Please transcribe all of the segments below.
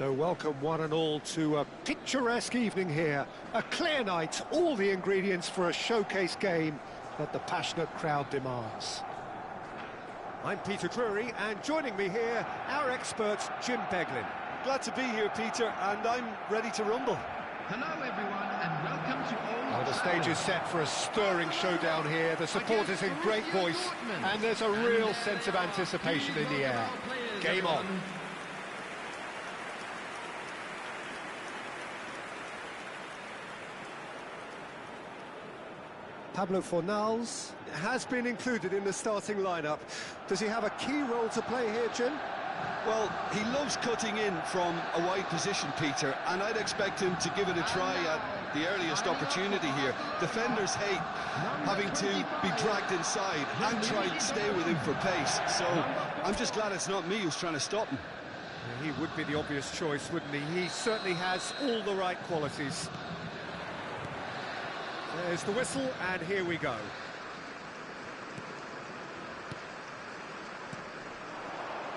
So welcome one and all to a picturesque evening here. A clear night, all the ingredients for a showcase game that the passionate crowd demands. I'm Peter Drury, and joining me here, our expert, Jim Beglin. Glad to be here, Peter, and I'm ready to rumble. Hello, everyone, and welcome to Old The stage is set for a stirring showdown here. The supporters in great voice, and there's a real sense of anticipation in the air. Game on. Pablo Fornals has been included in the starting lineup. Does he have a key role to play here, Jim? Well, he loves cutting in from a wide position, Peter, and I'd expect him to give it a try at the earliest opportunity here. Defenders hate having to be dragged inside and try and stay with him for pace, so I'm just glad it's not me who's trying to stop him. He would be the obvious choice, wouldn't he? He certainly has all the right qualities. There's the whistle, and here we go.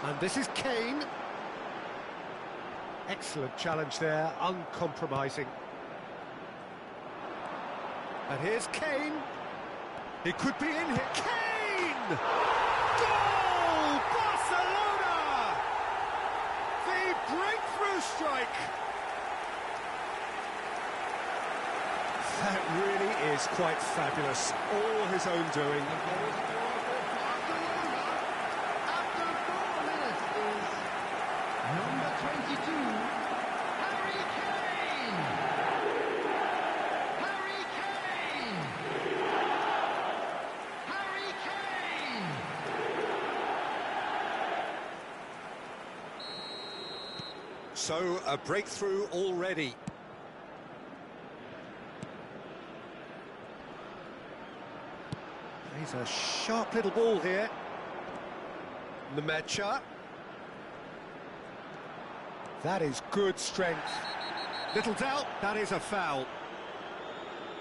And this is Kane. Excellent challenge there, uncompromising. And here's Kane. He could be in here. Kane! Goal! Barcelona! The breakthrough strike! That really is quite fabulous. All his own doing. After 4 minutes is number 22, Harry Kane! Harry Kane! Harry Kane! So, a breakthrough already. He's a sharp little ball here. Nemecha. That is good strength. Little doubt, that is a foul.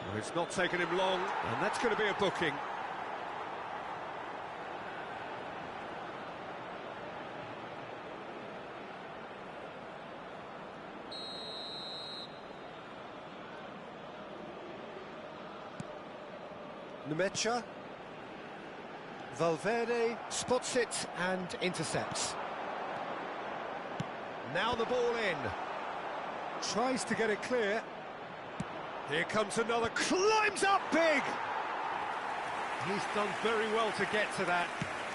Well, it's not taken him long, and that's going to be a booking. Nemecha. Valverde spots it and intercepts. Now the ball in. Tries to get it clear. Here comes another, climbs up big! He's done very well to get to that.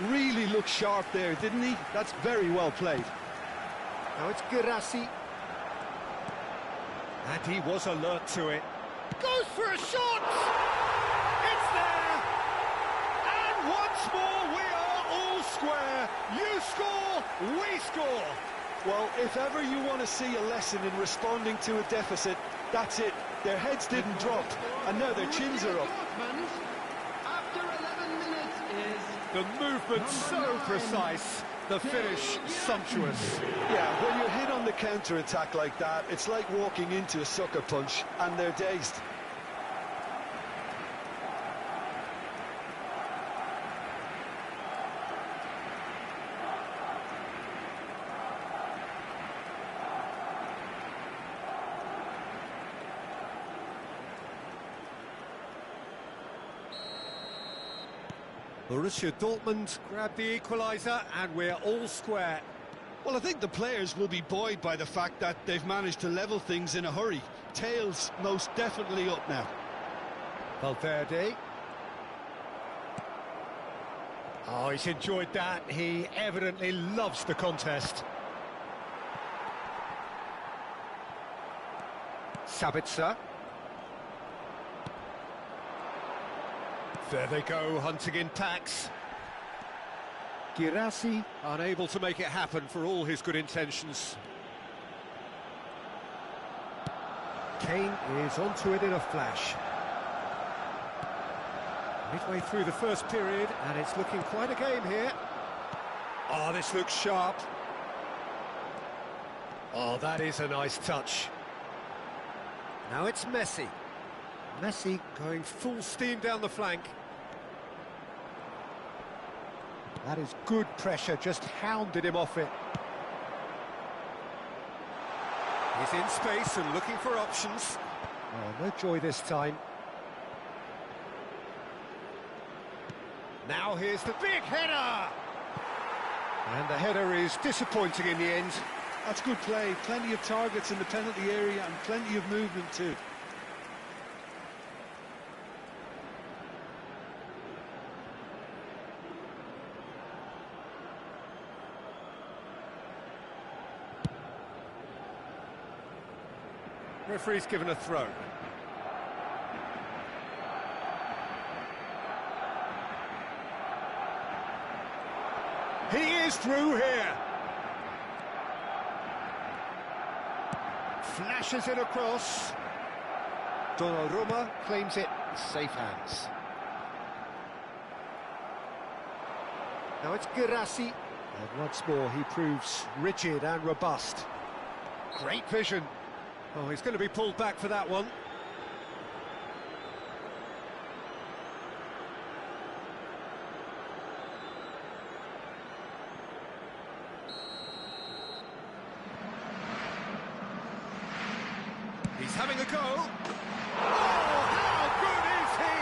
Really looked sharp there, didn't he? That's very well played. Now it's Girassi. And he was alert to it. Goes for a shot! It's there! And once more we are all square. You score, we score. Well, if ever you want to see a lesson in responding to a deficit, that's it. Their heads didn't drop, and now their chins are up. After 11 minutes is The movement so precise, the finish sumptuous. Yeah, when you're hit on the counter-attack like that, it's like walking into a sucker punch, and they're dazed. Borussia Dortmund grabbed the equaliser, and we're all square. Well, I think the players will be buoyed by the fact that they've managed to level things in a hurry. Tails most definitely up now. Valverde. Oh, he's enjoyed that. He evidently loves the contest. Sabitzer. There they go, hunting in packs. Girassi, unable to make it happen for all his good intentions. Kane is onto it in a flash. Midway through the first period, and it's looking quite a game here. Oh, this looks sharp. Oh, that is a nice touch. Now it's Messi. Messi going full steam down the flank. That is good pressure, just hounded him off it. He's in space and looking for options. Oh, no joy this time. Now here's the big header! And the header is disappointing in the end. That's good play. Plenty of targets in the penalty area and plenty of movement too. Referee's given a throw. He is through here. Flashes it across. Donnarumma claims it. Safe hands. Now it's Girassi. And once more he proves rigid and robust. Great vision. Oh, he's going to be pulled back for that one. He's having a go. Oh, how good is he!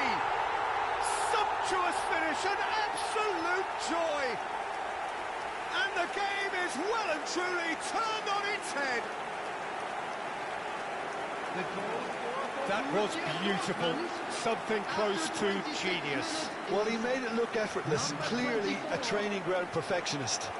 Sumptuous finish, an absolute joy! And the game is well and truly turned on its head. That was beautiful, something close to genius. Well, he made it look effortless, clearly a training ground perfectionist.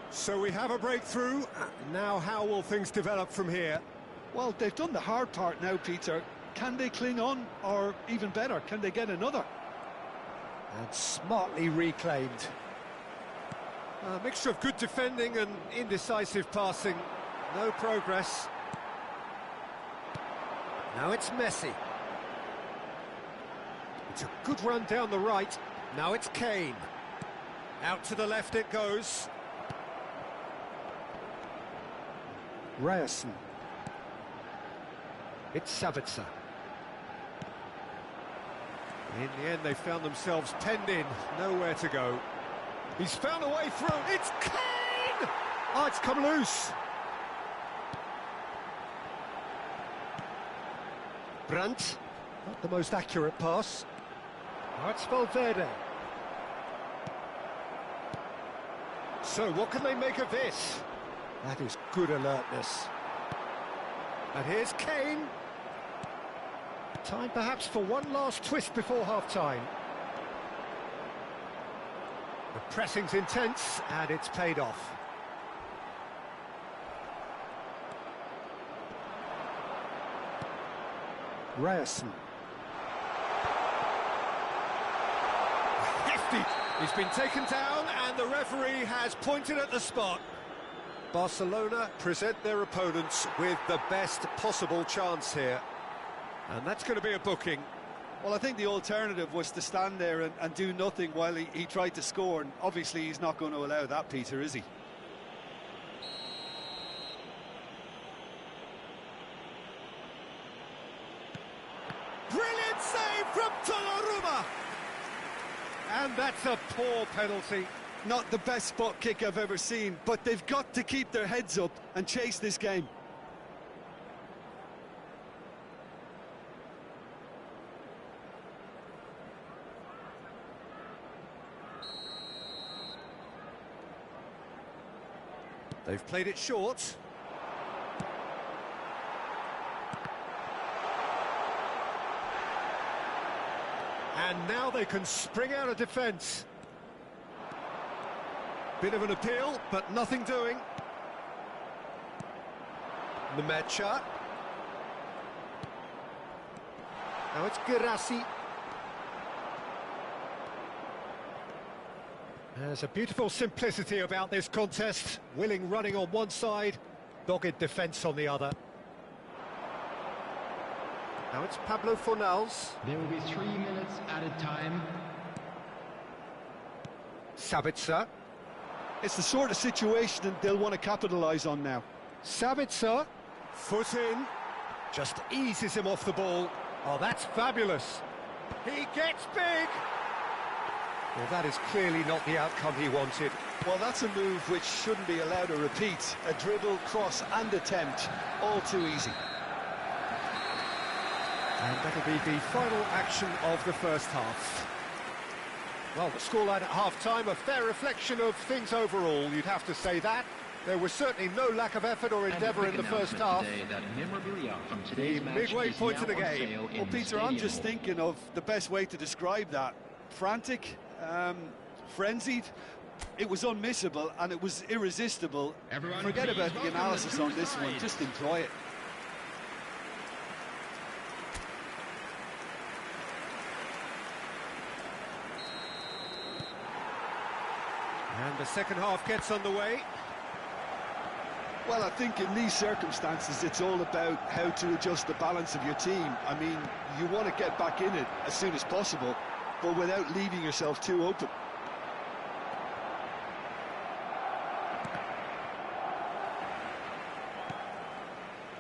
So we have a breakthrough. Now how will things develop from here? Well, they've done the hard part now, Peter. Can they cling on, or even better, can they get another? And smartly reclaimed. A mixture of good defending and indecisive passing. No progress. Now it's Messi. It's a good run down the right. Now it's Kane. Out to the left it goes. Ryerson. It's Sabitzer. In the end, they found themselves penned in, nowhere to go. He's found a way through. It's Kane! Oh, it's come loose. Brandt. Not the most accurate pass. Now it's Valverde. So, what can they make of this? That is good alertness. And here's Kane. Time perhaps for one last twist before half-time. The pressing's intense, and it's paid off. Ryerson. Hefty! He's been taken down, and the referee has pointed at the spot. Barcelona present their opponents with the best possible chance here. And that's going to be a booking. Well, I think the alternative was to stand there and do nothing while he tried to score, and obviously he's not going to allow that, Peter, is he? Brilliant save from Donnarumma! And that's a poor penalty. Not the best spot kick I've ever seen, but they've got to keep their heads up and chase this game. They've played it short. And now they can spring out of defence. Bit of an appeal, but nothing doing. Nemecha. Now it's Girassi. There's a beautiful simplicity about this contest. Willing running on one side, Dogged defence on the other. Now it's Pablo Fornals. There will be 3 minutes added time. Sabitzer. It's the sort of situation that they'll want to capitalise on now. Sabitzer. Foot in. Just eases him off the ball. Oh, that's fabulous. He gets big. Well, that is clearly not the outcome he wanted. Well, that's a move which shouldn't be allowed to repeat. A dribble, cross and attempt, all too easy. And that'll be the final action of the first half. Well, the scoreline at half-time, a fair reflection of things overall, you'd have to say that. There was certainly no lack of effort or endeavour in the first half. The midway point of the game. Well, Peter, I'm just thinking of the best way to describe that. Frantic, frenzied. It was unmissable and it was irresistible. Everyone Forget please about the welcome analysis the on two this one, sides. just enjoy it. And the second half gets underway. Well, I think in these circumstances, it's all about how to adjust the balance of your team. I mean, you want to get back in it as soon as possible, but without leaving yourself too open.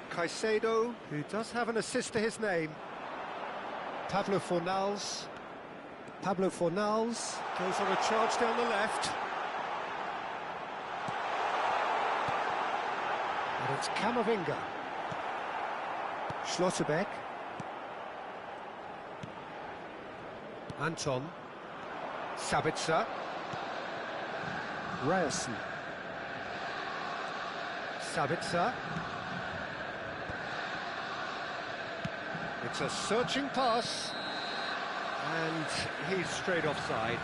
Caicedo, who does have an assist to his name. Pablo Fornals. Pablo Fornals goes on a charge down the left. And it's Camavinga. Schlotterbeck. Anton. Sabitzer. Ryerson. Sabitzer. It's a searching pass. And he's straight offside.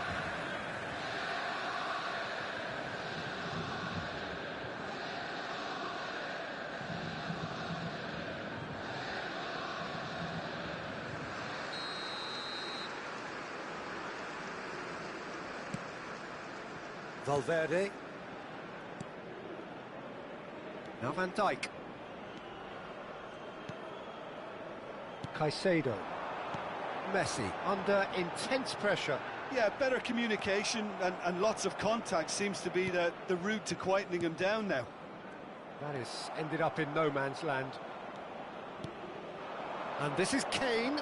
Valverde. Now Van Dijk. Caicedo. Messi under intense pressure. Yeah, better communication and lots of contact seems to be the route to quietening him down now. That is ended up in no man's land. And this is Kane.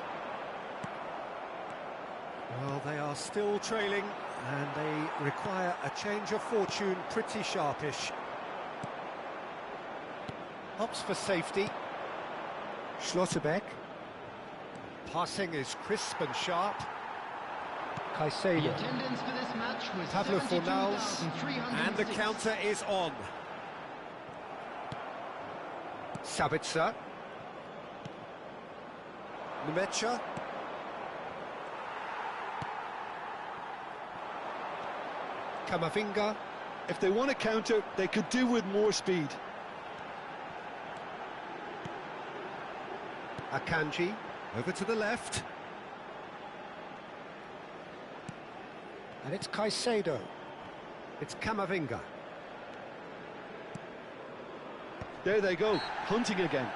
Well, they are still trailing and they require a change of fortune pretty sharpish. Opts for safety. Schlotterbeck. Passing is crisp and sharp. Caicedo. The attendance for this match was Pablo Fornals. And the 72,306. counter is on. Sabitzer. Nemecha. Camavinga. If they want to counter, they could do with more speed. Akanji. Over to the left. And it's Caicedo. It's Camavinga. There they go, hunting again.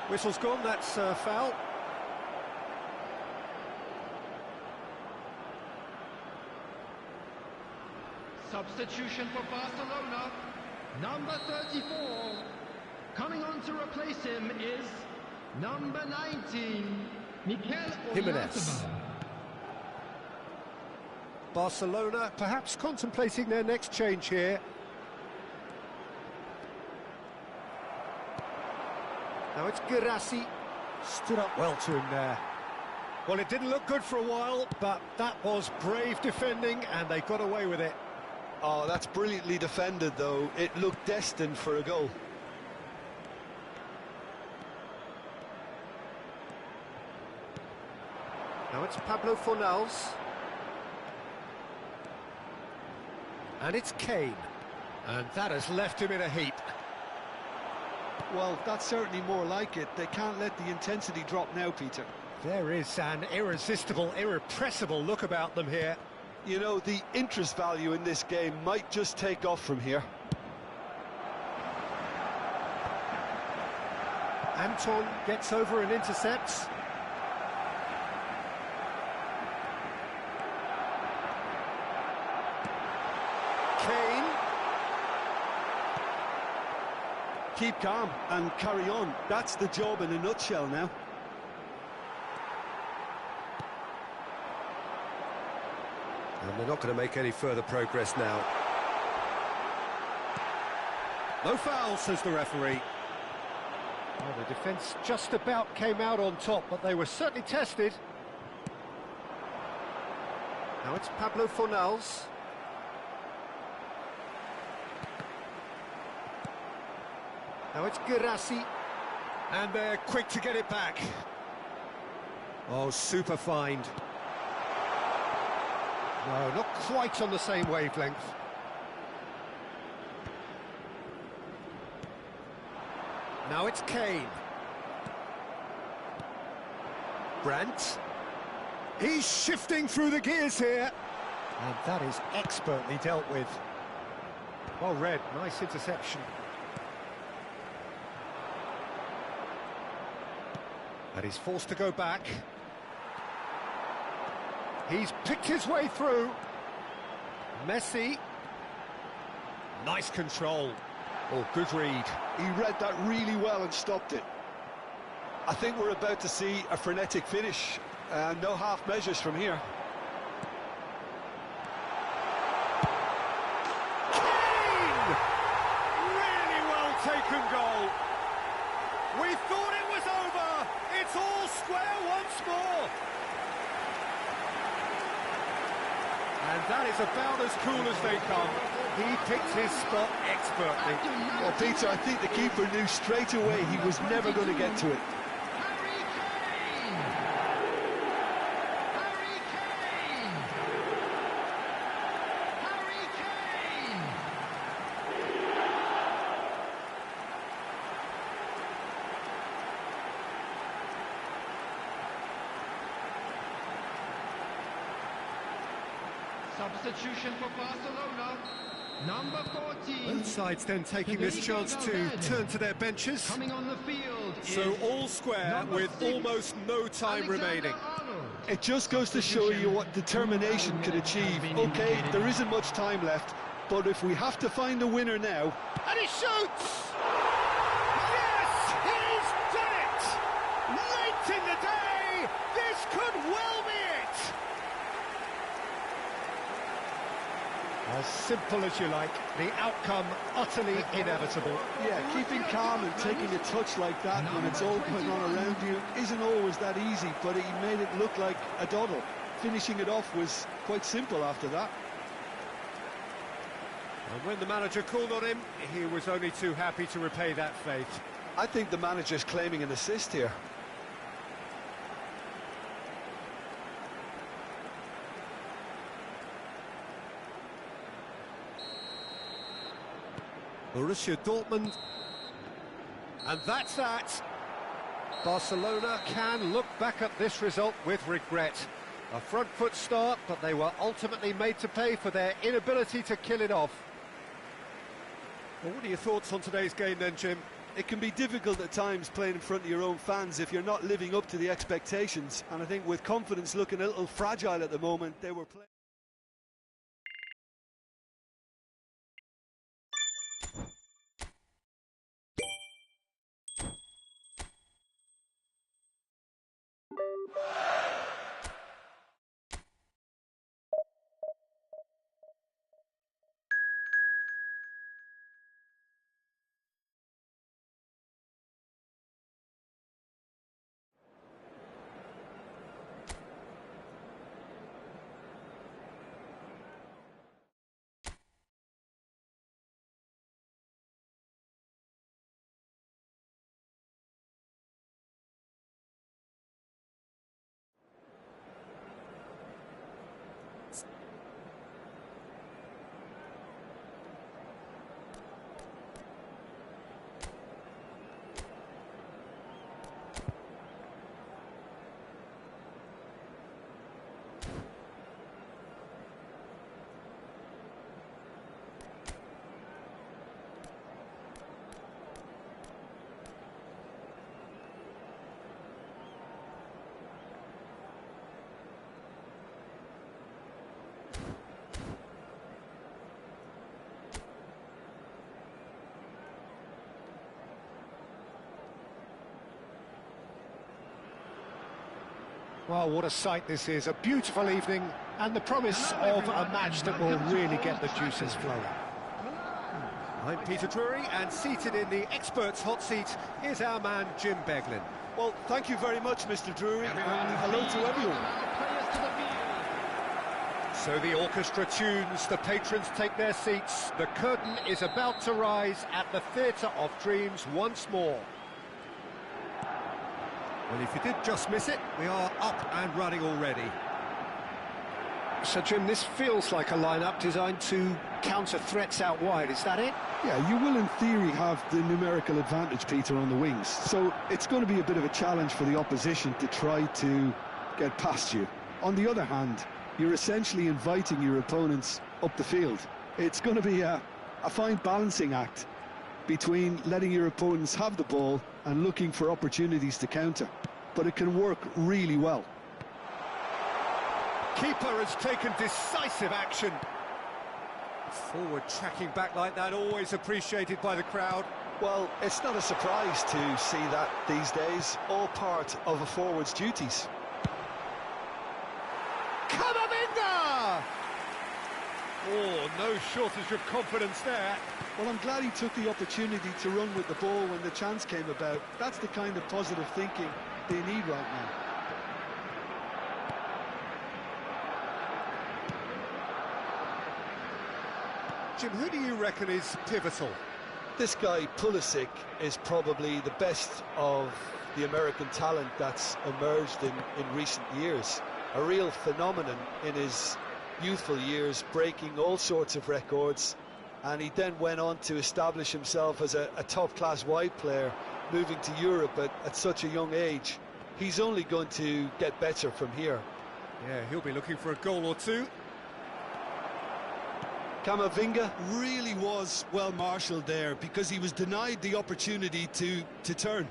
Whistle's gone, that's foul. Substitution for Barcelona. Number 34. Coming on to replace him is number 19, Mikel Jimenez. Oyarzabal. Barcelona perhaps contemplating their next change here. Now it's Girassi. Stood up well to him there. Well, it didn't look good for a while, but that was brave defending and they got away with it. Oh, that's brilliantly defended, though. It looked destined for a goal. Now it's Pablo Fornals. And it's Kane. And that has left him in a heap. Well, that's certainly more like it. They can't let the intensity drop now, Peter. There is an irresistible, irrepressible look about them here. You know, the interest value in this game might just take off from here. Anton gets over and intercepts. Kane. Keep calm and carry on. That's the job in a nutshell now. And they're not going to make any further progress now. No foul, says the referee. Well, the defence just about came out on top, but they were certainly tested. Now it's Pablo Fornals. Now it's Girassi. And they're quick to get it back. Oh, super find. No, not quite on the same wavelength. Now it's Kane. Brandt. He's shifting through the gears here. And that is expertly dealt with. Well read, nice interception. And he's forced to go back. He's picked his way through. Messi. Nice control. Oh, good read. He read that really well and stopped it. I think we're about to see a frenetic finish. No half measures from here. Kane! Really well taken goal. We thought it was over. It's all square once more. And that is about as cool as they come. He picked his spot expertly. Well, Peter, I think the keeper knew straight away he was never going to get to it. Substitution for Barcelona, number 14. Both sides then taking this chance to turn to their benches. Coming on the field. So all square with almost no time remaining. It just goes to show you what determination can achieve. Okay, there isn't much time left, but if we have to find a winner now... And he shoots! Yes, he's done it! Late in the day, this could well be it! As simple as you like, the outcome utterly inevitable. Yeah, keeping calm and taking a touch like that when it's all going on around you isn't always that easy, but he made it look like a doddle. Finishing it off was quite simple after that. And when the manager called on him, he was only too happy to repay that faith. I think the manager's claiming an assist here. Borussia Dortmund. And that's that. Barcelona can look back at this result with regret. A front foot start, but they were ultimately made to pay for their inability to kill it off. Well, what are your thoughts on today's game then, Jim? It can be difficult at times playing in front of your own fans if you're not living up to the expectations. And I think with confidence looking a little fragile at the moment, they were playing. Well, what a sight this is. A beautiful evening and the promise of a match that will really get the juices flowing. I'm Peter Drury, and seated in the experts' hot seat is our man Jim Beglin. Well, thank you very much, Mr. Drury, and hello to everyone. So the orchestra tunes, the patrons take their seats. The curtain is about to rise at the Theatre of Dreams once more. Well, if you did just miss it, we are up and running already. So, Jim, this feels like a lineup designed to counter threats out wide, is that it? Yeah, you will in theory have the numerical advantage, Peter, on the wings. So it's going to be a bit of a challenge for the opposition to try to get past you. On the other hand, you're essentially inviting your opponents up the field. It's going to be a fine balancing act between letting your opponents have the ball and looking for opportunities to counter. But it can work really well. Keeper has taken decisive action. Forward tracking back like that, always appreciated by the crowd. Well, it's not a surprise to see that these days, all part of a forward's duties. Camavinga! Oh, no shortage of confidence there. Well, I'm glad he took the opportunity to run with the ball when the chance came about. That's the kind of positive thinking they need right now. Jim, who do you reckon is pivotal? This guy, Pulisic, is probably the best of the American talent that's emerged in recent years. A real phenomenon in his youthful years, breaking all sorts of records, and he then went on to establish himself as a top-class wide player, moving to Europe at such a young age. He's only going to get better from here. Yeah, he'll be looking for a goal or two. Camavinga really was well marshalled there because he was denied the opportunity to turn.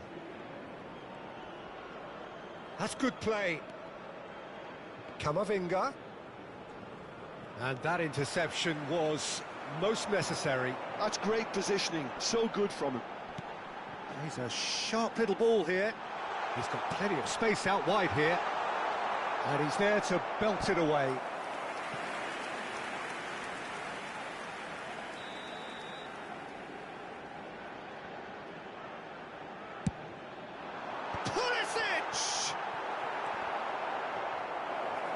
That's good play. Camavinga. And that interception was most necessary. That's great positioning, so good from him. He's a sharp little ball here. He's got plenty of space out wide here. And he's there to belt it away. Pulisic!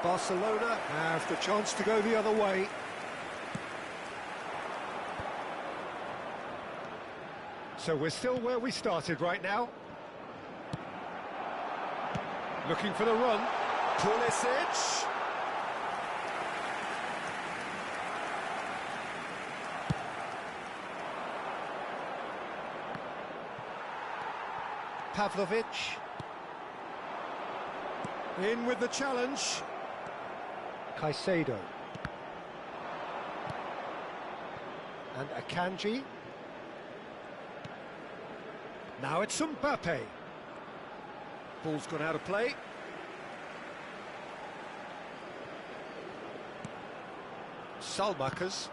Barcelona have the chance to go the other way. So we're still where we started right now. Looking for the run. Pulisic. Pavlovic. In with the challenge. Caicedo. And Akanji. Now it's Mbappe. Ball's gone out of play. Salmakers.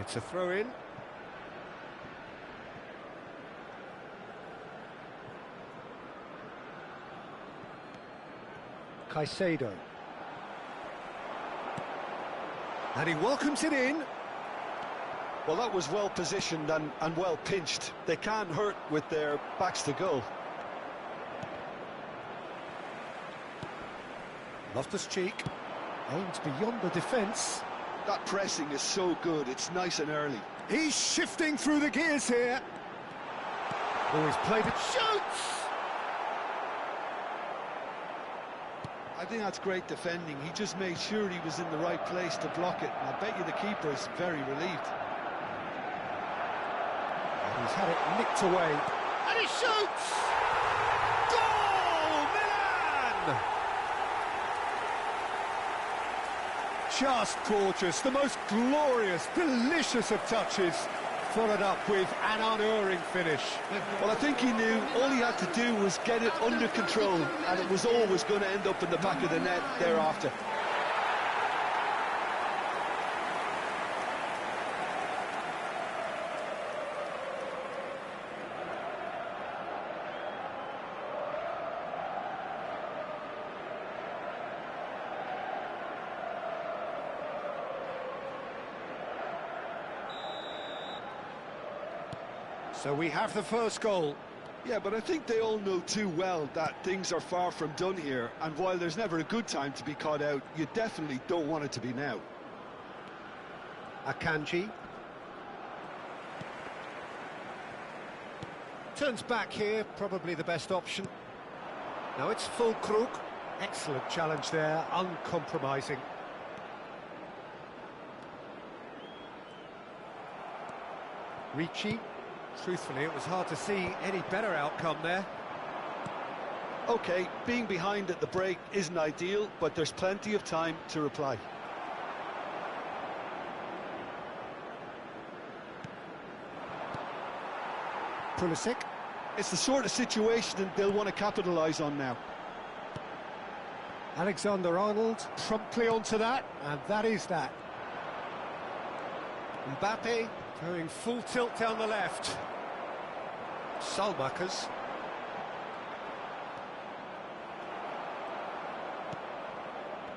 It's a throw-in. Caicedo. And he welcomes it in. Well, that was well positioned and well pinched. They can hurt with their backs to goal. Loftus-Cheek aims beyond the defence. That pressing is so good, it's nice and early. He's shifting through the gears here. Oh, he's played it, shoots! I think that's great defending. He just made sure he was in the right place to block it. And I bet you the keeper is very relieved. He's had it nicked away. And he shoots! Goal! Milan! Just gorgeous. The most glorious, delicious of touches. Followed up with an unerring finish. Well, I think he knew all he had to do was get it under control, and it was always going to end up in the back of the net thereafter. So we have the first goal. Yeah, but I think they all know too well that things are far from done here, and while there's never a good time to be caught out, you definitely don't want it to be now. Akanji. Turns back here, probably the best option. Now it's Fulkrug. Excellent challenge there, uncompromising. Ricci. Truthfully, it was hard to see any better outcome there. Okay, being behind at the break isn't ideal, but there's plenty of time to reply. Pulisic. It's the sort of situation they'll want to capitalise on now. Alexander-Arnold promptly onto that, and that is that. Mbappe going full tilt down the left. Salmakers.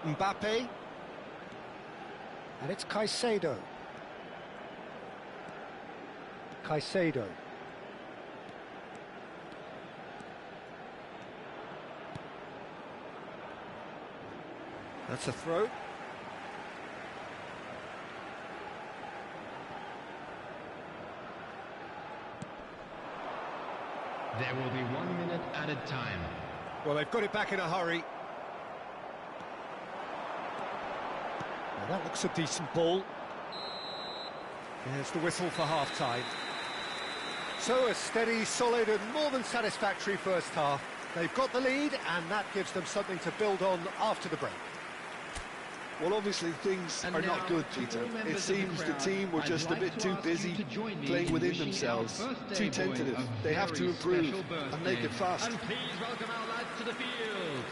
Mbappe. And it's Caicedo. Caicedo. That's a throw. There will be 1 minute added time. Well, they've got it back in a hurry. Well, that looks a decent ball. There's the whistle for half-time. So a steady, solid and more than satisfactory first half. They've got the lead and that gives them something to build on after the break. Well, obviously things are not good, Peter. It seems the team were just a bit too busy playing within themselves, too tentative. They have to improve and make it fast. And please welcome our lads to the field.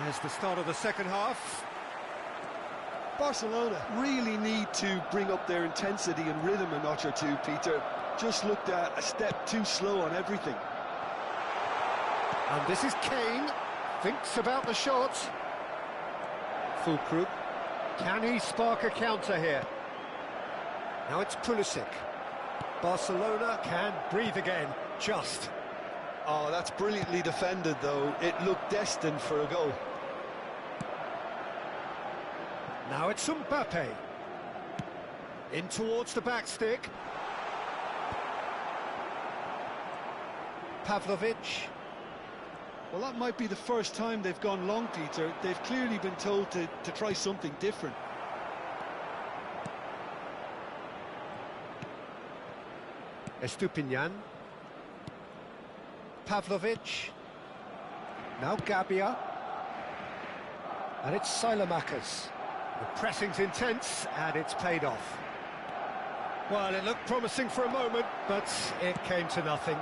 There's the start of the second half. Barcelona really need to bring up their intensity and rhythm a notch or two, Peter. Just looked at a step too slow on everything. And this is Kane. Thinks about the shot. Fulkrug. Can he spark a counter here? Now it's Pulisic. Barcelona can breathe again. Just. Oh, that's brilliantly defended, though. It looked destined for a goal. Now it's Mbappe. In towards the back stick. Pavlovic. Well, that might be the first time they've gone long, Peter. They've clearly been told to try something different. Estupinian. Pavlovic. Now Gabia. And it's Salmakers. The pressing's intense, and it's paid off. Well, it looked promising for a moment, but it came to nothing.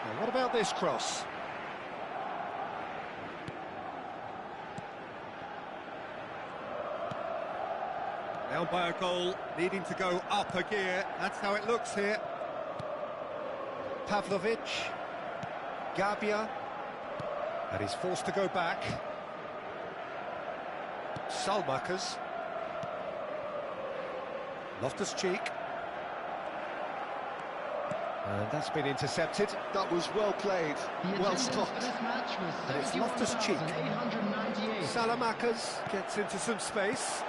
Now, what about this cross? Down by a goal, needing to go up a gear. That's how it looks here. Pavlovic. Gabia. And he's forced to go back. Salmakers. Loftus-Cheek. And that's been intercepted. That was well played, well stopped. And it's Loftus-Cheek. Salmakers gets into some space.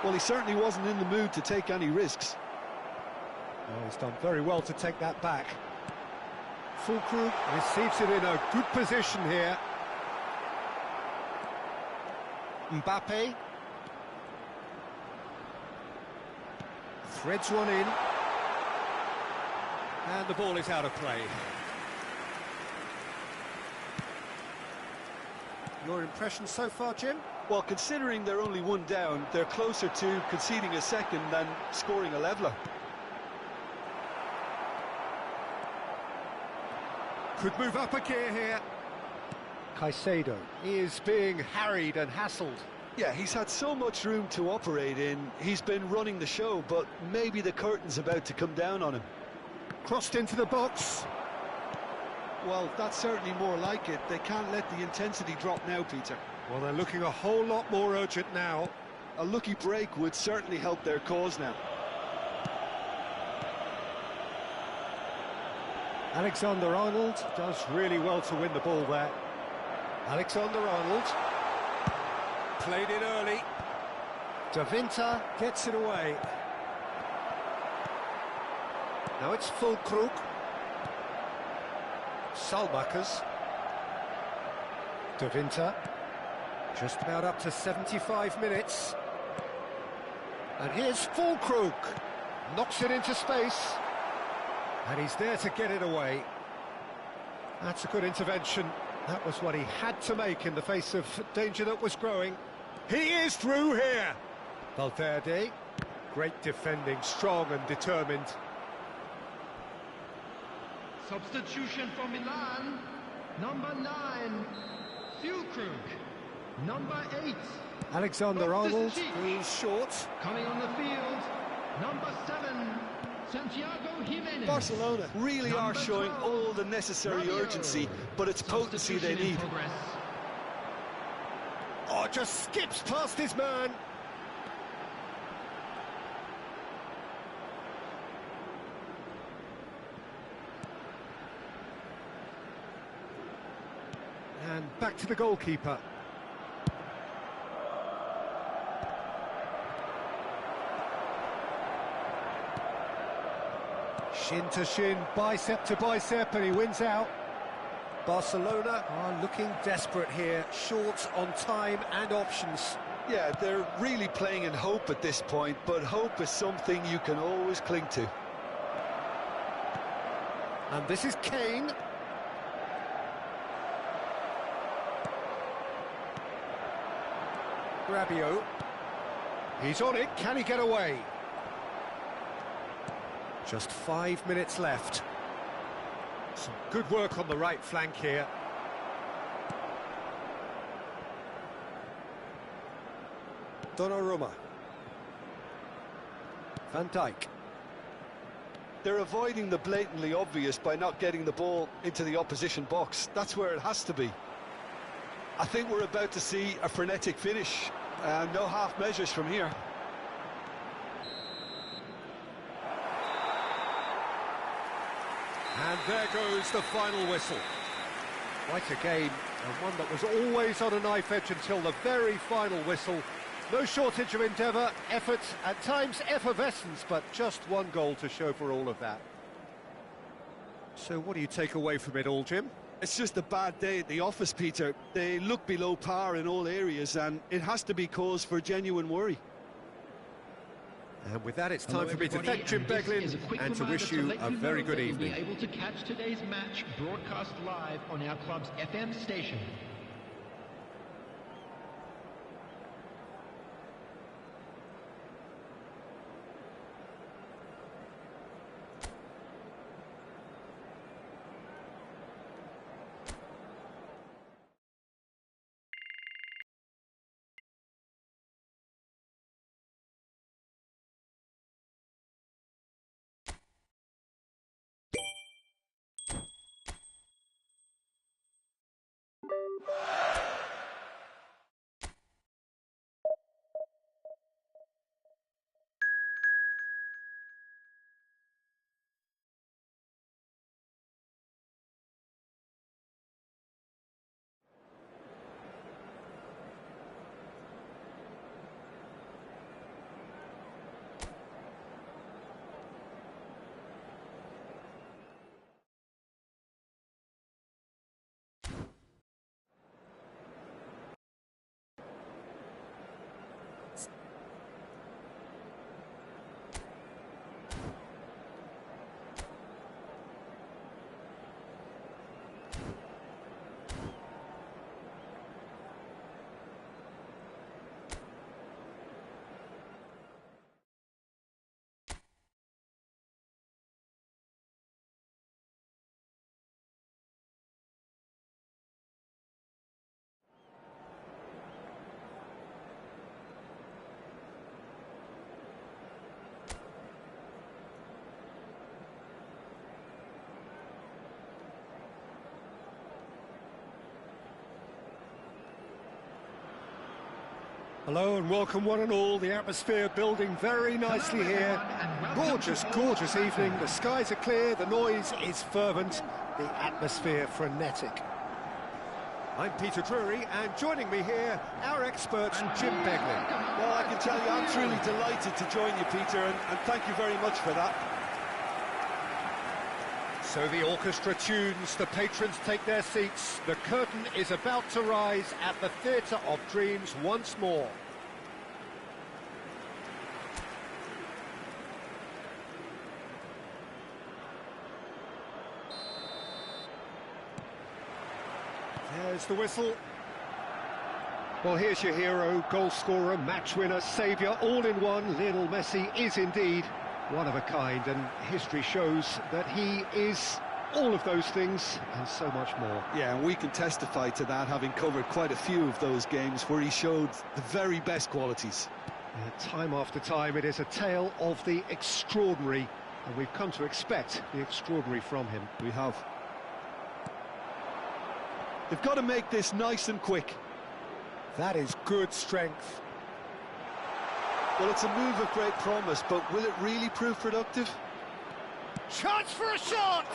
Well, he certainly wasn't in the mood to take any risks. Oh, he's done very well to take that back. Fulkrug receives it in a good position here. Mbappe. Threads one in. And the ball is out of play. Your impression so far, Jim? Well, considering they're only one down, they're closer to conceding a second than scoring a leveller. Could move up a gear here. Caicedo is being harried and hassled. Yeah, he's had so much room to operate in. He's been running the show, but maybe the curtain's about to come down on him. Crossed into the box. Well, that's certainly more like it. They can't let the intensity drop now, Peter. Well, they're looking a whole lot more urgent now. A lucky break would certainly help their cause now. Alexander-Arnold does really well to win the ball there. Alexander-Arnold played it early. De Winter gets it away. Now it's Fulkrug. Salmakers. De Winter. Just about up to 75 minutes. And here's Fulkrug. Knocks it into space. And he's there to get it away. That's a good intervention. That was what he had to make in the face of danger that was growing. He is through here. Valverde. Great defending, strong and determined. Substitution for Milan. Number 9, Fulkrug. Number 8, Alexander-Arnold moves short. coming on the field. Number 7, Santiago Jimenez. Barcelona really are Number showing 12, all the necessary Rabiot. urgency, but it's potency they Substitution in need. progress. Oh, just skips past his man. And back to the goalkeeper. Shin to shin, bicep to bicep, and he wins out. Barcelona are looking desperate here, short on time and options. Yeah, they're really playing in hope at this point, but hope is something you can always cling to. And this is Kane. Rabiot. He's on it, can he get away? Just 5 minutes left. Some good work on the right flank here. Donnarumma. Van Dijk. They're avoiding the blatantly obvious by not getting the ball into the opposition box. That's where it has to be. I think we're about to see a frenetic finish. No half measures from here. And there goes the final whistle. Quite a game, and one that was always on a knife edge until the very final whistle. No shortage of endeavour, effort, at times effervescence, but just one goal to show for all of that. So what do you take away from it all, Jim? It's just a bad day at the office, Peter. They look below par in all areas, and it has to be cause for genuine worry. And with that, it's time Hello for me to everybody, thank Jim and this is Beglin quick and to reminder wish you let a know very that good you'll be evening. able to catch today's match broadcast live on our club's FM station. Hello and welcome one and all. The atmosphere building very nicely here. Gorgeous, gorgeous evening. The skies are clear, the noise is fervent, the atmosphere frenetic. I'm Peter Drury, and joining me here, our expert, Jim Beglin. Well, I can tell you, I'm truly delighted to join you, Peter, and thank you very much for that. So the orchestra tunes, the patrons take their seats. The curtain is about to rise at the Theatre of Dreams once more. There's the whistle. Well, here's your hero, goal scorer, match winner, saviour, all in one. Lionel Messi is indeed one of a kind, and history shows that he is all of those things and so much more. Yeah, and we can testify to that, having covered quite a few of those games where he showed the very best qualities. Time after time, it is a tale of the extraordinary, and we've come to expect the extraordinary from him. We have. They've got to make this nice and quick. That is good strength. Well, it's a move of great promise, but will it really prove productive? Chance for a shot!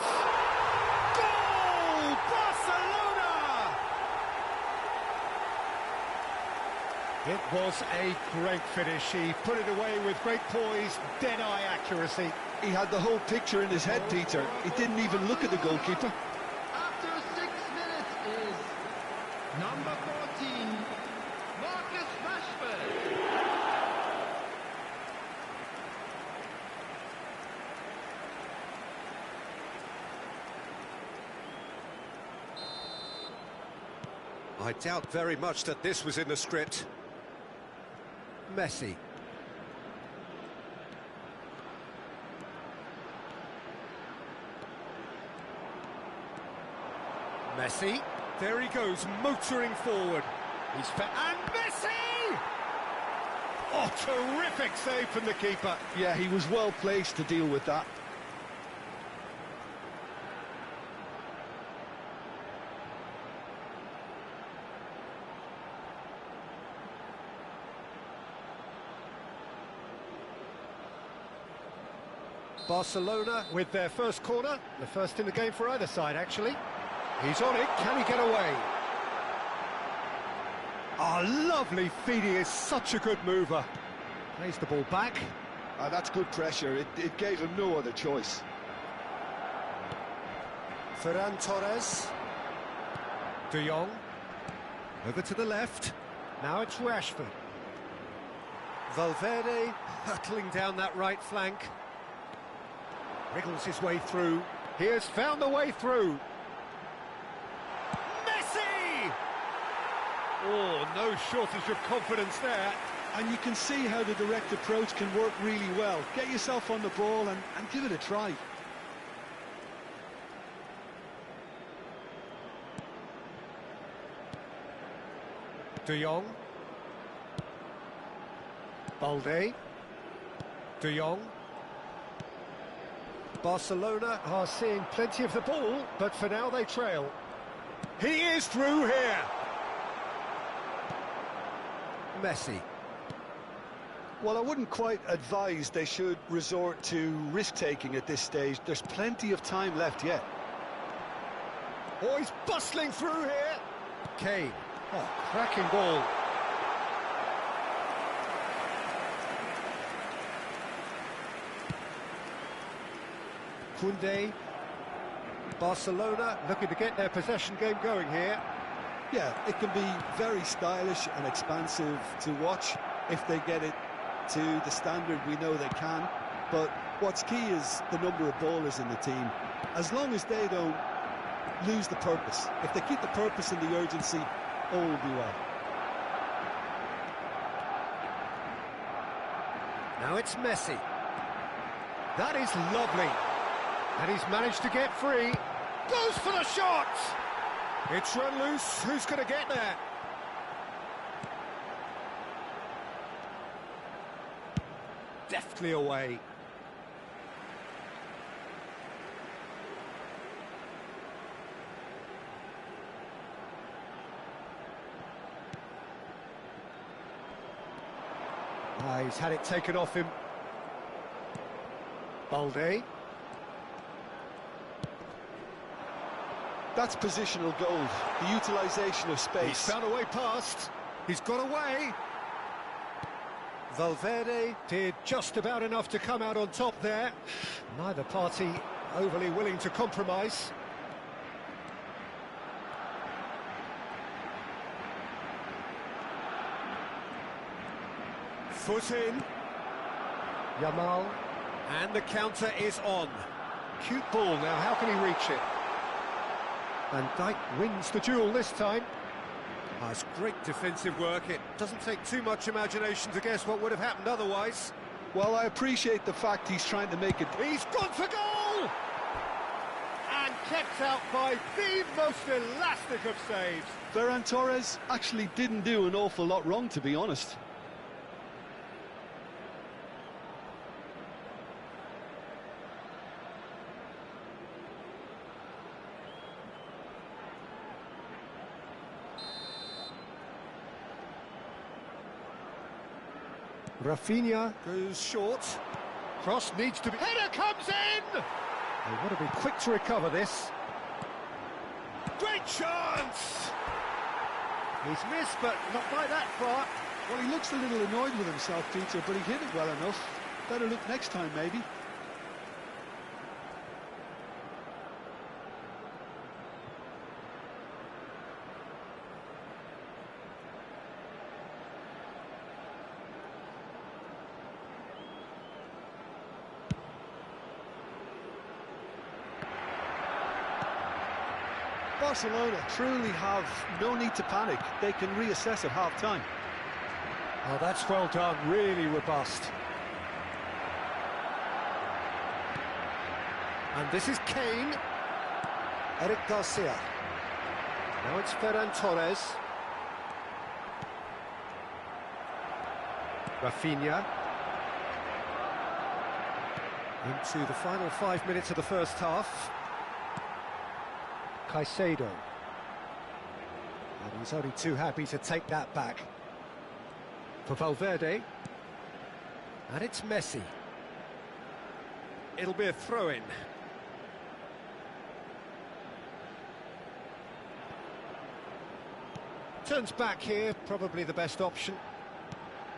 Goal! Barcelona! It was a great finish. He put it away with great poise, dead-eye accuracy. He had the whole picture in his head, Peter. He didn't even look at the goalkeeper. After 6 minutes is number 14, Marcus Rashford. I doubt very much that this was in the script. Messi. Messi. There he goes, motoring forward. And Messi! Oh, terrific save from the keeper. Yeah, he was well placed to deal with that. Barcelona with their first corner, the first in the game for either side, actually. He's on it, can he get away? Oh, lovely feed, he is such a good mover. Plays the ball back. That's good pressure, it gave him no other choice. Ferran Torres. De Jong. Over to the left. Now it's Rashford. Valverde hurtling down that right flank. Wriggles his way through. He has found the way through. Messi! Oh, no shortage of confidence there. And you can see how the direct approach can work really well. Get yourself on the ball and give it a try. De Jong. Balde. De Jong. Barcelona are seeing plenty of the ball, but for now they trail. He is through here. Messi. Well, I wouldn't quite advise they should resort to risk-taking at this stage. There's plenty of time left yet. Oh, he's bustling through here. Kane. Oh, cracking ball. Koundé. Barcelona looking to get their possession game going here. Yeah, it can be very stylish and expansive to watch if they get it to the standard we know they can. But what's key is the number of ballers in the team. As long as they don't lose the purpose, if they keep the purpose and the urgency, all will be well. Now it's Messi. That is lovely. And he's managed to get free. Goes for the shot! It's run loose. Who's going to get there? Deftly away. He's had it taken off him. Balde. That's positional gold, the utilisation of space. He's found a way past. He's got away. Valverde did just about enough to come out on top there. Neither party overly willing to compromise. Foot in. Yamal. And the counter is on. Cute ball now, how can he reach it? Van Dijk wins the duel this time. That's great defensive work. It doesn't take too much imagination to guess what would have happened otherwise. Well, I appreciate the fact he's trying to make it. He's gone for goal! And kept out by the most elastic of saves. Ferran Torres actually didn't do an awful lot wrong, to be honest. Rafinha goes short. Cross needs to be... Header comes in! They want to be quick to recover this. Great chance! He's missed, but not by that far. Well, he looks a little annoyed with himself, Peter, but he hit it well enough. Better look next time, maybe. Barcelona truly have no need to panic. They can reassess at half-time. Oh, that's well done, really robust. And this is Kane. Eric Garcia. Now it's Ferran Torres. Rafinha. Into the final 5 minutes of the first half. Caicedo. And he's only too happy to take that back. For Valverde. And it's Messi. It'll be a throw-in. Turns back here, probably the best option.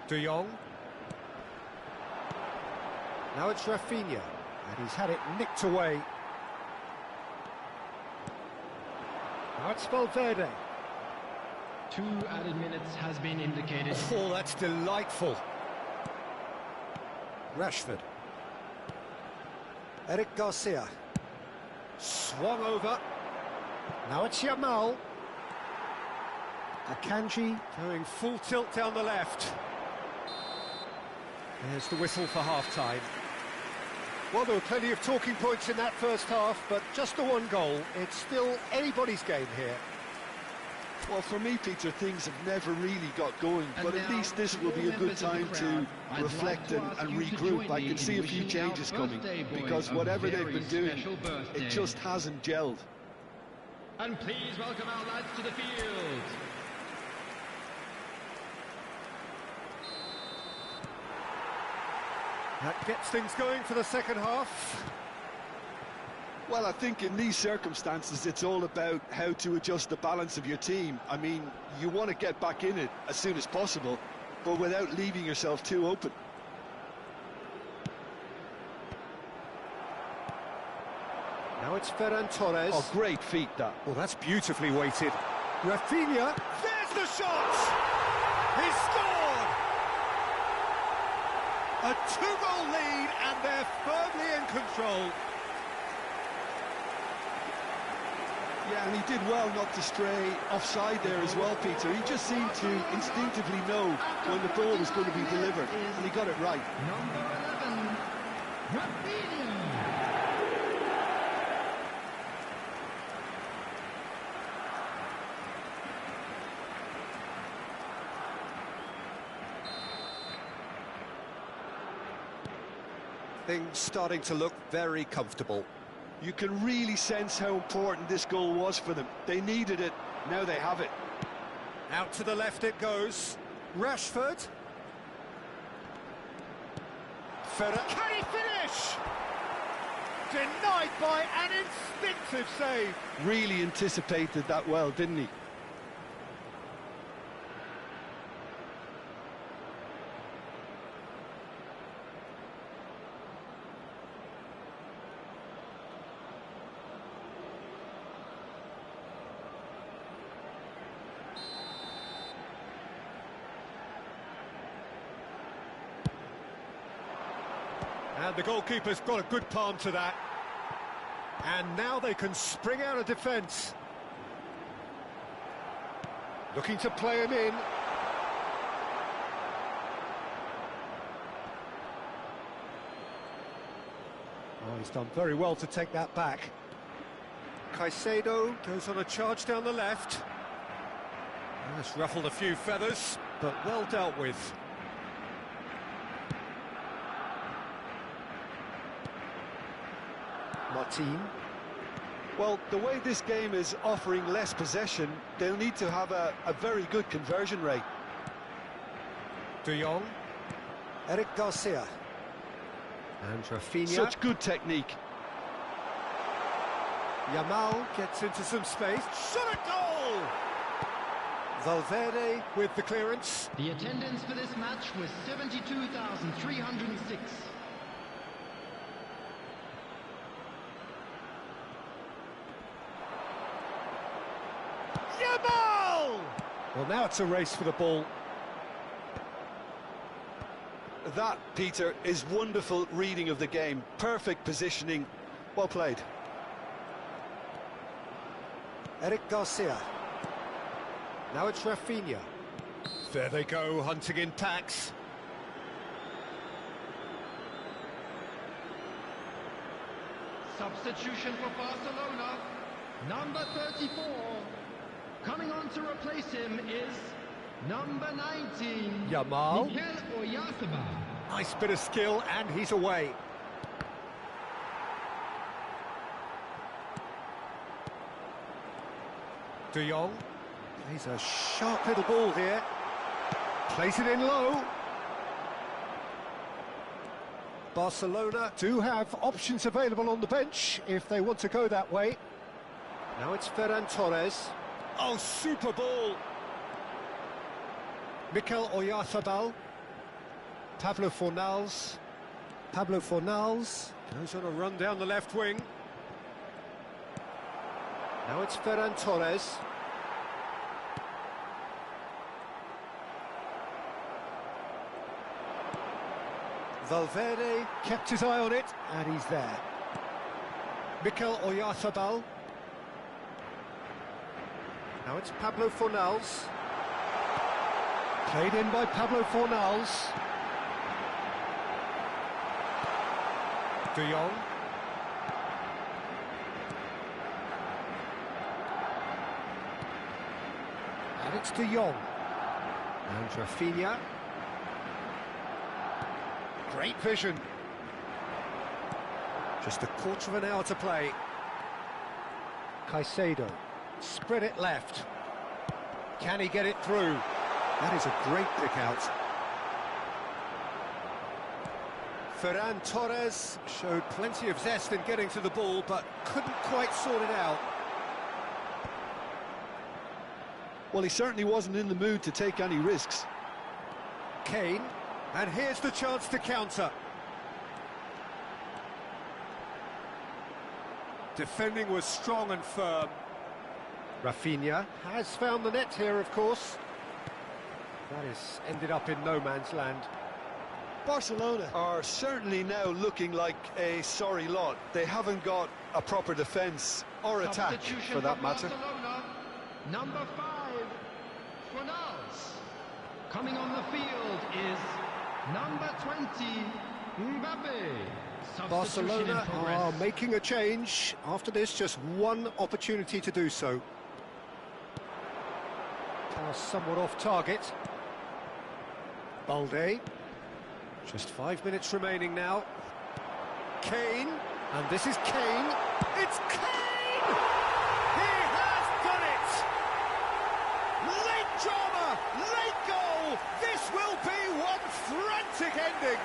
De Jong. Now it's Rafinha. And he's had it nicked away. Now it's Valverde. 2 added minutes has been indicated. Oh, that's delightful. Rashford. Eric Garcia. Swung over. Now it's Yamal. Akanji going full tilt down the left. There's the whistle for half-time. Well, there were plenty of talking points in that first half, but just the one goal. It's still anybody's game here. Well, for me, Peter, things have never really got going, but at least this will be a good time to reflect and regroup. I can see a few changes coming, because whatever they've been doing, it just hasn't gelled. And please welcome our lads to the field. That gets things going for the second half. Well, I think in these circumstances, it's all about how to adjust the balance of your team. I mean, you want to get back in it as soon as possible, but without leaving yourself too open. Now it's Ferran Torres. Oh, great feat, that. Well, that's beautifully weighted. Rafinha, there's the shot! He's scored! A 2-goal lead, and they're firmly in control. Yeah, and he did well not to stray offside there as well, Peter. He just seemed to instinctively know when the ball was going to be delivered, and he got it right. Number 11, Rafinha. Things starting to look very comfortable. You can really sense how important this goal was for them. They needed it, now they have it. Out to the left it goes. Rashford. Can he finish? Denied by an instinctive save. Really anticipated that well, didn't he? And the goalkeeper's got a good palm to that. And now they can spring out of defence. Looking to play him in. Oh, he's done very well to take that back. Caicedo goes on a charge down the left. That's ruffled a few feathers, but well dealt with. Martin. Well, the way this game is offering less possession, they'll need to have a very good conversion rate. De Jong. Eric Garcia. And Rafinha. Such good technique. Yamal gets into some space. Shot a goal! Valverde with the clearance. The attendance for this match was 72,306. Yamal! Well, now it's a race for the ball. That, Peter, is wonderful reading of the game. Perfect positioning. Well played. Eric Garcia. Now it's Rafinha. There they go, hunting in packs. Substitution for Barcelona. Number 34. Coming on to replace him is number 19. Yamal. Mikel Oyarzabal. Nice bit of skill, and he's away. De Jong. He's a sharp little ball here. Plays it in low. Barcelona do have options available on the bench if they want to go that way. Now it's Ferran Torres. Oh, super ball. Mikel Oyarzabal. Pablo Fornals. Pablo Fornals goes on a run down the left wing. Now it's Ferran Torres. Valverde kept his eye on it, and he's there. Mikel Oyarzabal. Now it's Pablo Fornals. Played in by Pablo Fornals. De Jong. And it's De Jong. And Rafinha. Great vision. Just a quarter of an hour to play. Caicedo. Spread it left. Can he get it through? That is a great pick out. Ferran Torres showed plenty of zest in getting to the ball, but couldn't quite sort it out. Well, he certainly wasn't in the mood to take any risks. Kane, and here's the chance to counter. Defending was strong and firm. Rafinha has found the net here, of course. That has ended up in no man's land. Barcelona are certainly now looking like a sorry lot. They haven't got a proper defence or attack, for that matter. Barcelona, number 5, Fornals. Coming on the field is number 20, Mbappe. Barcelona are making a change. After this, just one opportunity to do so. Pass somewhat off target. Balde. Just 5 minutes remaining now. Kane, and this is Kane. It's Kane! He has done it! Late drama, late goal. This will be one frantic ending.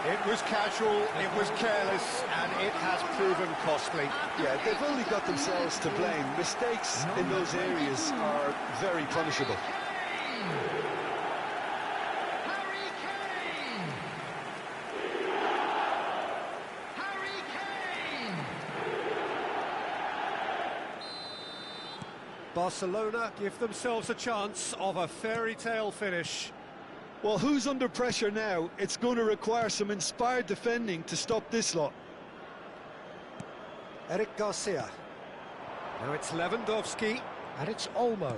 It was casual, it was careless, and it has proven costly. Yeah, they've only got themselves to blame. Mistakes in those areas are very punishable. Harry Kane! Harry Kane! Barcelona give themselves a chance of a fairy tale finish. Well, who's under pressure now? It's going to require some inspired defending to stop this lot. Eric Garcia. Now it's Lewandowski, and it's Olmo.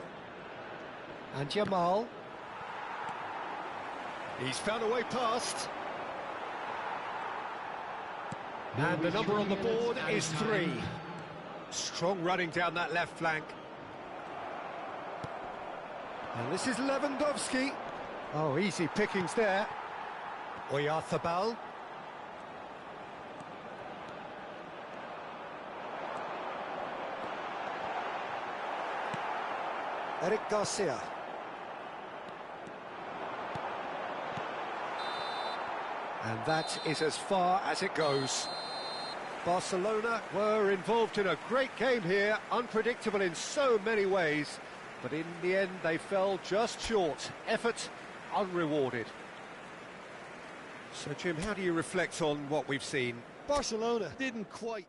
And Yamal. He's found a way past. And the number on the board is 3. Strong running down that left flank. And this is Lewandowski. Oh, easy pickings there. Oyarzabal. Eric Garcia. And that is as far as it goes. Barcelona were involved in a great game here, unpredictable in so many ways, but in the end they fell just short. Effort unrewarded. So, Jim, how do you reflect on what we've seen? Barcelona didn't quite...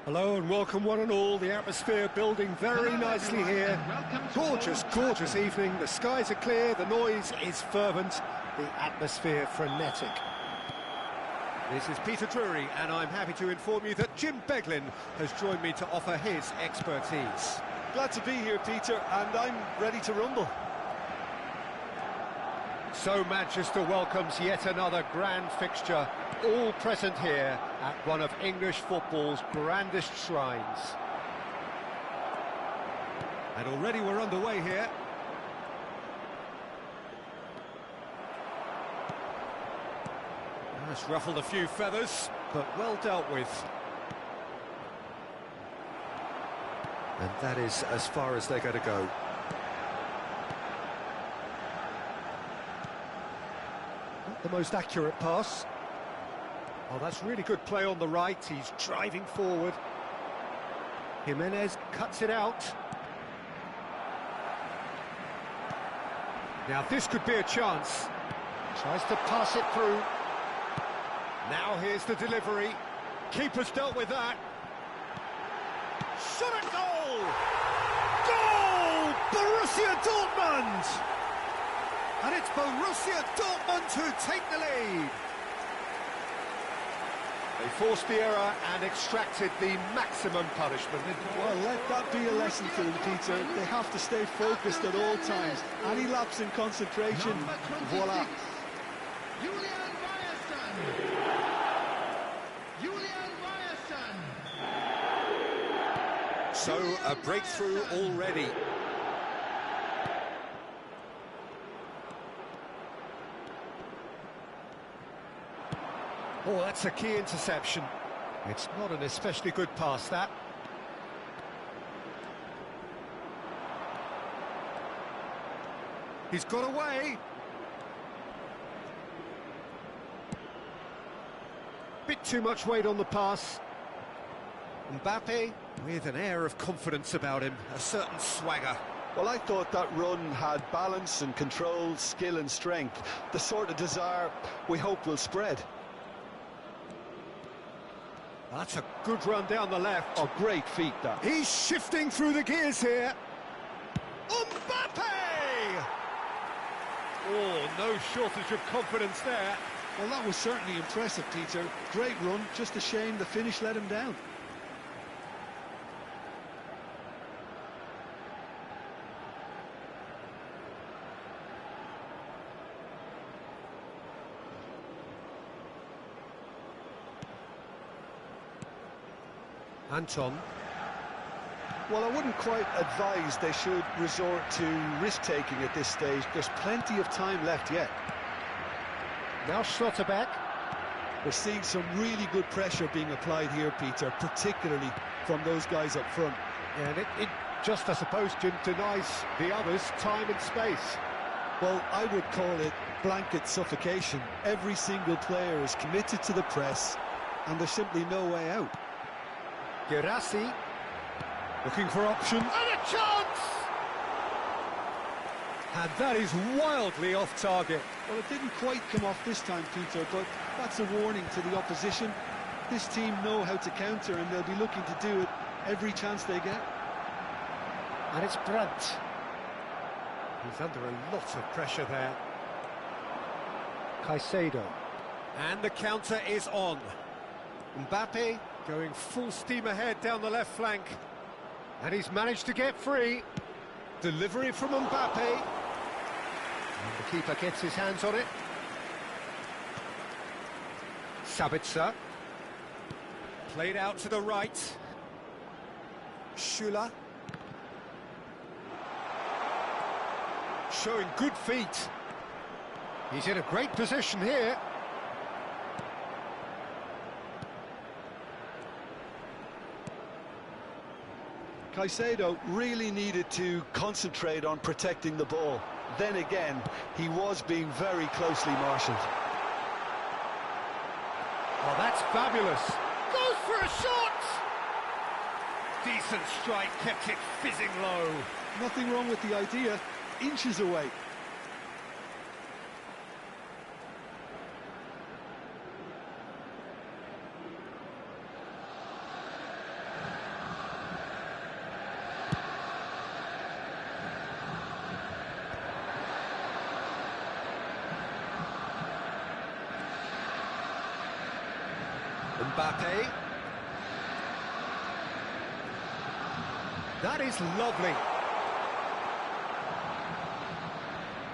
Hello and welcome one and all. The atmosphere building very nicely here. Gorgeous, gorgeous evening. The skies are clear, the noise is fervent, the atmosphere frenetic. This is Peter Drury, and I'm happy to inform you that Jim Beglin has joined me to offer his expertise. Glad to be here, Peter, and I'm ready to rumble. So Manchester welcomes yet another grand fixture, all present here at one of English football's grandest shrines. And already we're underway here. That's ruffled a few feathers, but well dealt with. And that is as far as they're going to go. Not the most accurate pass. Oh, that's really good play on the right. He's driving forward. Jimenez cuts it out. Now this could be a chance. Tries to pass it through. Now here's the delivery. Keeper's dealt with that. Shot at goal! Goal! Borussia Dortmund! And it's Borussia Dortmund who take the lead. They forced the error and extracted the maximum punishment. Well, let that be a lesson to them, Peter. They have to stay focused at all times. Any lapse in concentration, voila. Julian Ryerson. Julian Ryerson. So, a breakthrough already. Oh, that's a key interception. It's not an especially good pass, that. He's got away. Bit too much weight on the pass. Mbappe with an air of confidence about him, a certain swagger. Well, I thought that run had balance and control, skill and strength. The sort of desire we hope will spread. That's a good run down the left. Oh, great feat, that. He's shifting through the gears here. Mbappe! Oh, no shortage of confidence there. Well, that was certainly impressive, Peter. Great run, just a shame the finish let him down. Anton. Well, I wouldn't quite advise they should resort to risk-taking at this stage. There's plenty of time left yet. Now Schlotterbeck. We're seeing some really good pressure being applied here, Peter, particularly from those guys up front. Yeah, and it just, I suppose, Jim, denies the others time and space. Well, I would call it blanket suffocation. Every single player is committed to the press, and there's simply no way out. Gerassi, looking for option, and a chance! And that is wildly off target. Well, it didn't quite come off this time, Peter, but that's a warning to the opposition. This team know how to counter, and they'll be looking to do it every chance they get. And it's Brandt. He's under a lot of pressure there. Caicedo. And the counter is on. Mbappe going full steam ahead down the left flank. And he's managed to get free. Delivery from Mbappe. And the keeper gets his hands on it. Sabitzer. Played out to the right. Schüller. Showing good feet. He's in a great position here. Caicedo really needed to concentrate on protecting the ball. Then again, he was being very closely marshalled. Oh, that's fabulous. Goes for a shot! Decent strike, kept it fizzing low. Nothing wrong with the idea. Inches away. Mbappe. That is lovely.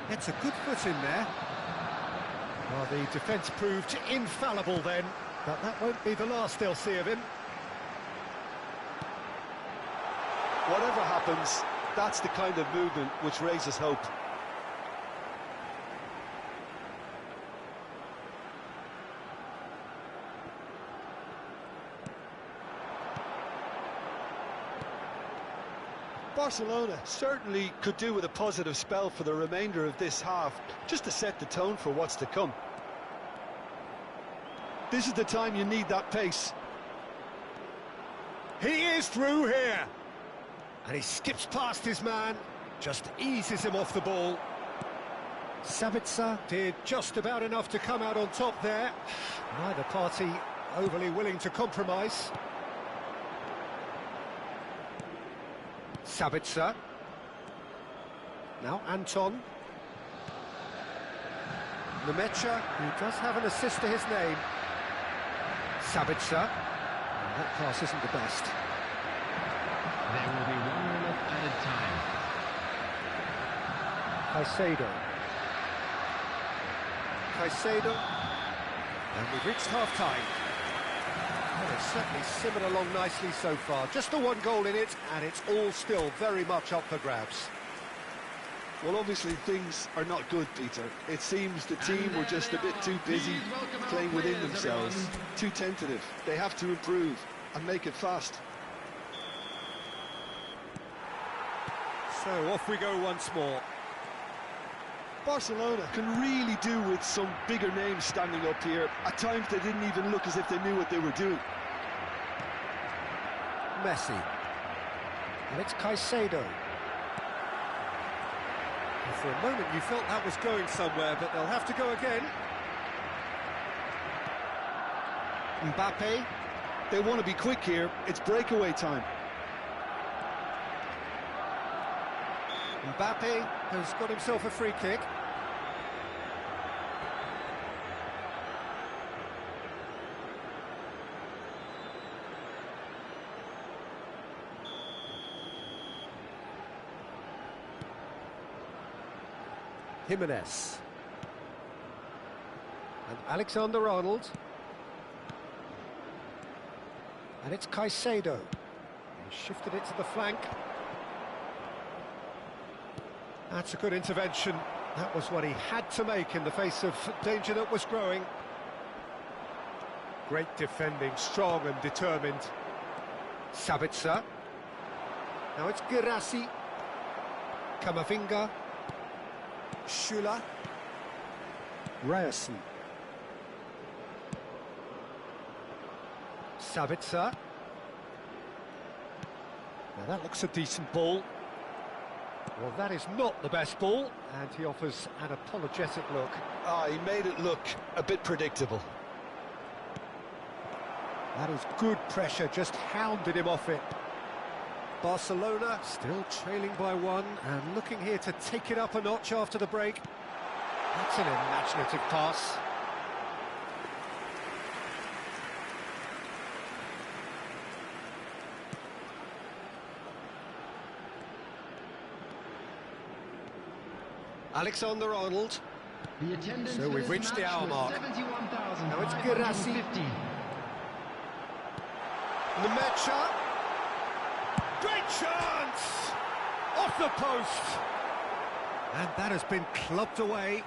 It's a good foot in there. Well, the defence proved infallible then, but that won't be the last they'll see of him. Whatever happens, that's the kind of movement which raises hope. Barcelona certainly could do with a positive spell for the remainder of this half, just to set the tone for what's to come. This is the time you need that pace. He is through here. And he skips past his man, just eases him off the ball. Sabitzer did just about enough to come out on top there. Neither party overly willing to compromise. Sabitzer. Now Anton. Nemecha, who does have an assist to his name. Sabitzer. That pass isn't the best. There will be 1 minute added time. Caicedo. And we've reached half-time. Well, it's certainly simmered along nicely so far. Just the 1 goal in it, and it's all still very much up for grabs. Well, obviously things are not good, Peter. It seems the team were just a bit too busy playing within themselves, too tentative. They have to improve and make it fast. So off we go once more. Barcelona can really do with some bigger names standing up here. At times they didn't even look as if they knew what they were doing. Messi. And it's Caicedo. And for a moment you felt that was going somewhere, but they'll have to go again. Mbappe. They want to be quick here. It's breakaway time. Mbappe has got himself a free kick. Jimenez. And Alexander-Arnold. And it's Caicedo. He shifted it to the flank. That's a good intervention. That was what he had to make in the face of danger that was growing. Great defending, strong and determined. Sabitzer. Now it's Girassi. Camavinga. Schüller. Ryerson. Sabitzer. Now that looks a decent ball. Well, that is not the best ball, and he offers an apologetic look. He made it look a bit predictable. That is good pressure, just hounded him off it. Barcelona still trailing by 1 and looking here to take it up a notch after the break. That's an imaginative pass. Alexander-Arnold. The attendance So we've reached the hour mark. Now it's Girassi. Nemecha. Great chance! Off the post! And that has been clubbed away.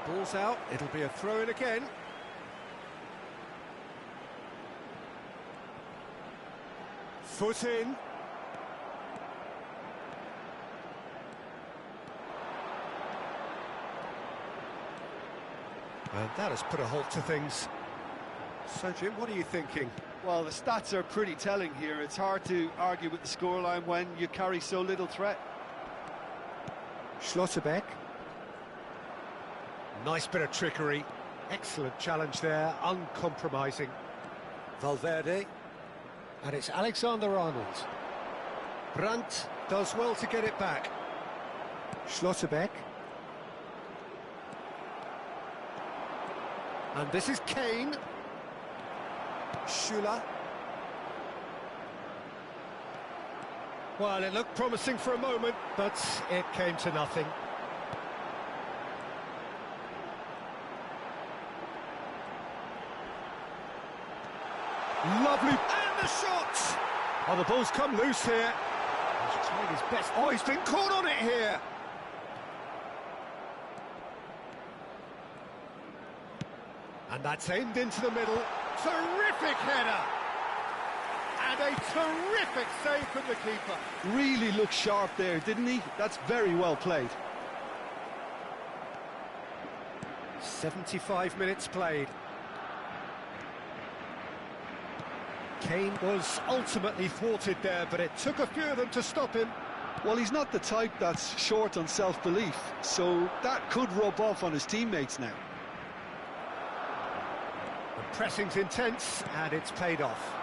Ball's out, it'll be a throw-in again. Foot in. And that has put a halt to things. So, Jim, what are you thinking? Well, the stats are pretty telling here. It's hard to argue with the scoreline when you carry so little threat. Schlotterbeck. Nice bit of trickery. Excellent challenge there, uncompromising. Valverde. And it's Alexander-Arnold. Brandt does well to get it back. Schlotterbeck. And this is Kane. Schüller. Well, it looked promising for a moment, but it came to nothing. Lovely, and the shot! Oh, the ball's come loose here. He's trying his best. Oh, he's been caught on it here. And that's aimed into the middle. Terrific header! And a terrific save from the keeper. Really looked sharp there, didn't he? That's very well played. 75 minutes played. Kane was ultimately thwarted there, but it took a few of them to stop him. Well, he's not the type that's short on self-belief, so that could rub off on his teammates now. The pressing's intense, and it's paid off.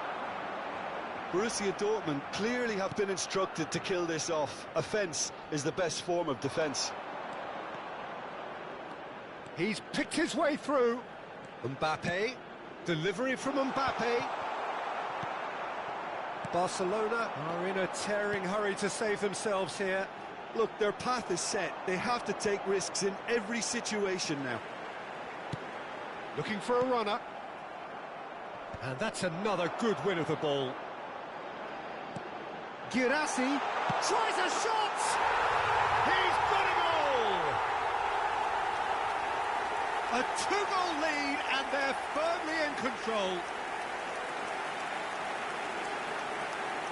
Borussia Dortmund clearly have been instructed to kill this off. Offence is the best form of defence. He's picked his way through. Mbappe. Delivery from Mbappe. Barcelona are in a tearing hurry to save themselves here. Look, their path is set. They have to take risks in every situation now. Looking for a runner. And that's another good win of the ball. Girassi tries a shot! He's got a goal! A 2-goal lead and they're firmly in control.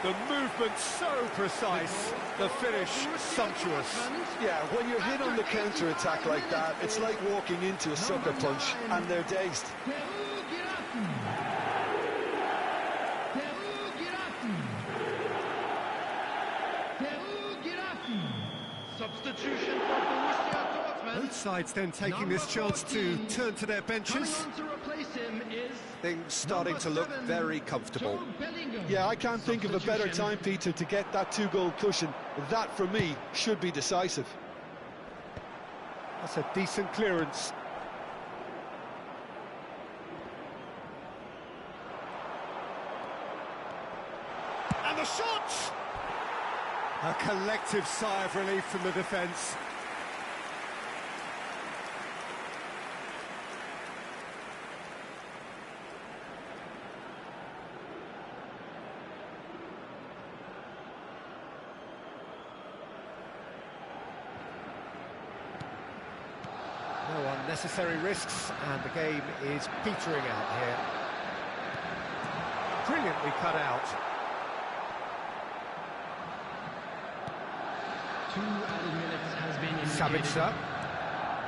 The movement so precise, the finish sumptuous. Yeah, when you're hit on the counter-attack like that, it's like walking into a sucker punch and they're dazed. Substitution for Borussia Dortmund. Both sides then taking this chance to turn to their benches. Coming on to replace him is Things starting to look very comfortable. Yeah, I can't think of a better time, Peter, to get that 2-goal cushion. That, for me, should be decisive. That's a decent clearance. And the shot! A collective sigh of relief from the defence. No unnecessary risks, and the game is petering out here. Brilliantly cut out. 2 added minutes has been indicated. Sabitzer.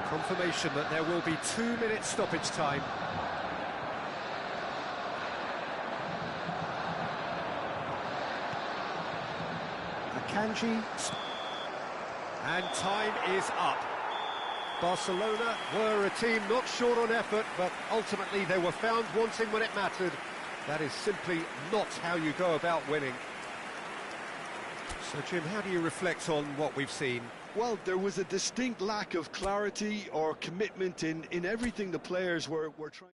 Confirmation that there will be 2 minutes stoppage time. Akanji. And time is up. Barcelona were a team not short on effort, but ultimately they were found wanting when it mattered. That is simply not how you go about winning. So, Jim, how do you reflect on what we've seen? Well, there was a distinct lack of clarity or commitment in everything the players were trying.